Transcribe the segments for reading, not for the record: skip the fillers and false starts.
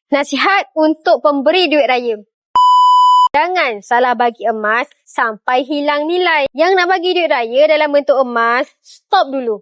Nasihat untuk pemberi duit raya. Jangan salah bagi emas sampai hilang nilai. Yang nak bagi duit raya dalam bentuk emas, stop dulu.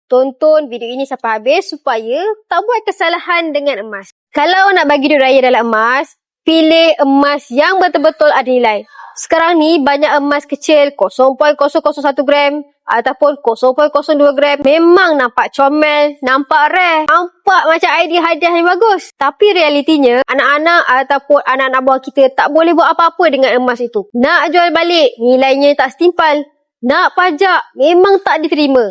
Tonton video ini sampai habis supaya tak buat kesalahan dengan emas. Kalau nak bagi duit raya dalam emas, pilih emas yang betul-betul ada nilai. Sekarang ni banyak emas kecil 0.001 gram ataupun 0.02 gram. Memang nampak comel, nampak rare, nampak macam idea hadiah yang bagus. Tapi realitinya, anak-anak ataupun anak-anak buah kita tak boleh buat apa-apa dengan emas itu. Nak jual balik, nilainya tak setimpal. Nak pajak, memang tak diterima.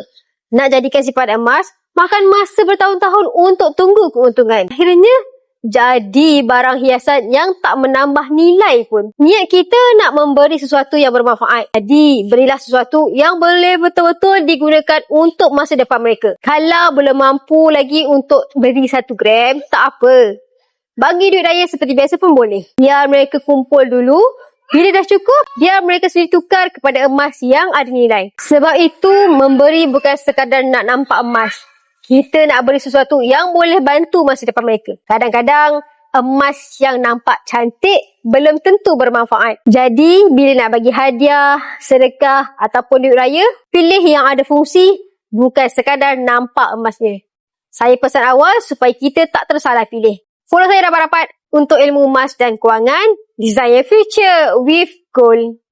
Nak jadikan simpanan emas, makan masa bertahun-tahun untuk tunggu keuntungan. Akhirnya, jadi barang hiasan yang tak menambah nilai pun. Niat kita nak memberi sesuatu yang bermanfaat. Jadi, berilah sesuatu yang boleh betul-betul digunakan untuk masa depan mereka. Kalau belum mampu lagi untuk beri 1 gram, tak apa. Bagi duit raya seperti biasa pun boleh. Biar mereka kumpul dulu. Bila dah cukup, biar mereka sendiri tukar kepada emas yang ada nilai. Sebab itu, memberi bukan sekadar nak nampak emas. Kita nak beri sesuatu yang boleh bantu masa depan mereka. Kadang-kadang, emas yang nampak cantik belum tentu bermanfaat. Jadi, bila nak bagi hadiah, sedekah ataupun duit raya, pilih yang ada fungsi, bukan sekadar nampak emasnya. Saya pesan awal supaya kita tak tersalah pilih. Follow saya rapat-rapat untuk ilmu emas dan kewangan. Design your future with gold.